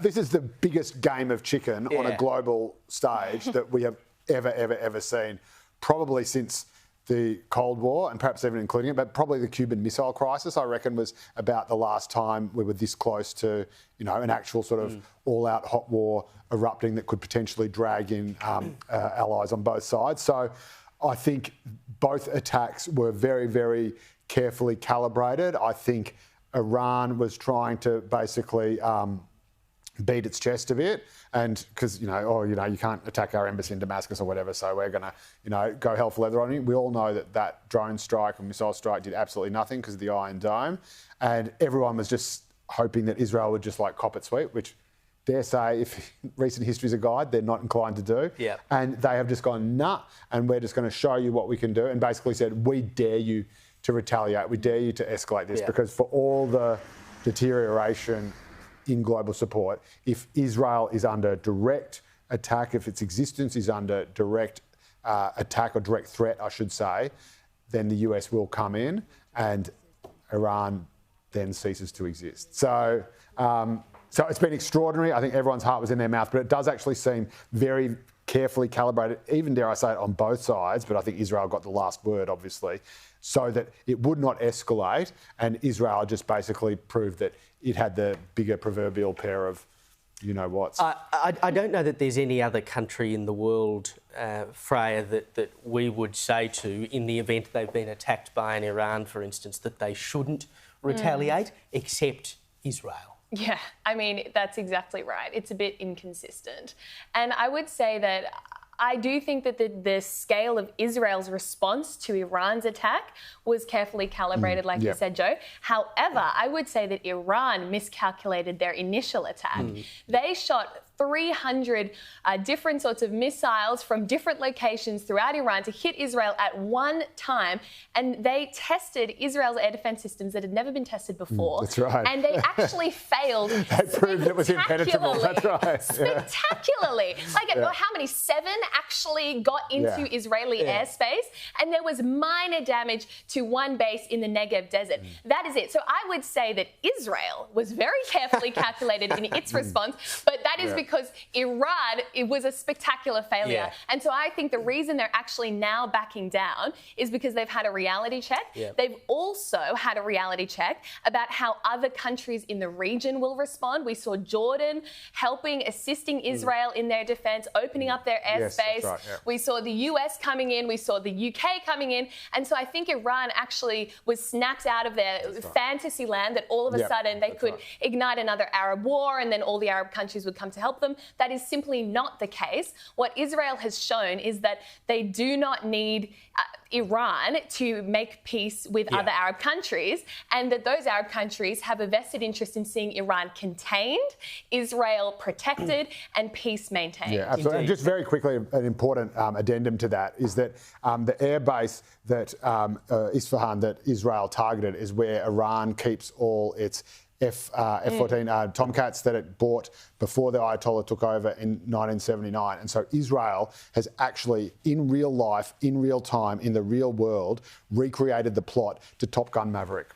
This is the biggest game of chicken on a global stage that we have ever seen, probably since the Cold War, and perhaps even including it, but probably the Cuban Missile Crisis, I reckon, was about the last time we were this close to, an actual sort of all-out hot war erupting that could potentially drag in allies on both sides. So I think both attacks were very, very carefully calibrated. I think Iran was trying to basically beat its chest a bit, and because you can't attack our embassy in Damascus or whatever, so we're going to go hell for leather on you. We all know that drone strike and missile strike did absolutely nothing because of the Iron Dome, and everyone was just hoping that Israel would just cop it sweet, which, dare say, if recent history's a guide, they're not inclined to do. Yeah. And they have just gone, nah, and we're just going to show you what we can do, and basically said, we dare you to retaliate, we dare you to escalate this, because for all the deterioration in global support, if Israel is under direct attack, if its existence is under direct attack or direct threat, I should say, then the US will come in and Iran then ceases to exist. So it's been extraordinary. I think everyone's heart was in their mouth, but it does actually seem very carefully calibrated, even dare I say it, on both sides, but I think Israel got the last word, obviously, so that it would not escalate, and Israel just basically proved that it had the bigger proverbial pair of you-know-whats. I don't know that there's any other country in the world, Freya, that we would say to, in the event they've been attacked by an Iran, for instance, that they shouldn't retaliate, except Israel. Yeah, I mean, that's exactly right. It's a bit inconsistent. And I would say that I do think that the scale of Israel's response to Iran's attack was carefully calibrated, like you said, Joe. However, I would say that Iran miscalculated their initial attack. They shot 300 different sorts of missiles from different locations throughout Iran to hit Israel at one time, and they tested Israel's air defense systems that had never been tested before. That's right. And they actually failed. They proved it was impenetrable. That's right. Spectacularly. How many? 7 actually got into Israeli airspace, and there was minor damage to one base in the Negev desert. That is it. So I would say that Israel was very carefully calculated in its response, but that is because Iran, it was a spectacular failure. Yeah. And so I think the reason they're actually now backing down is because they've had a reality check. Yeah. They've also had a reality check about how other countries in the region will respond. We saw Jordan assisting Israel in their defense, opening up their airspace. Yes, that's right, yeah. We saw the US coming in. We saw the UK coming in. And so I think Iran actually was snapped out of their fantasy land that all of a sudden they could ignite another Arab war and then all the Arab countries would come to help them. That is simply not the case. What Israel has shown is that they do not need Iran to make peace with other Arab countries, and that those Arab countries have a vested interest in seeing Iran contained, Israel protected, and peace maintained. Yeah, absolutely. And just very quickly, an important addendum to that is that the airbase that Isfahan, that Israel targeted, is where Iran keeps all its F-14 Tomcats that it bought before the Ayatollah took over in 1979. And so Israel has actually, in real life, in real time, in the real world, recreated the plot to Top Gun Maverick.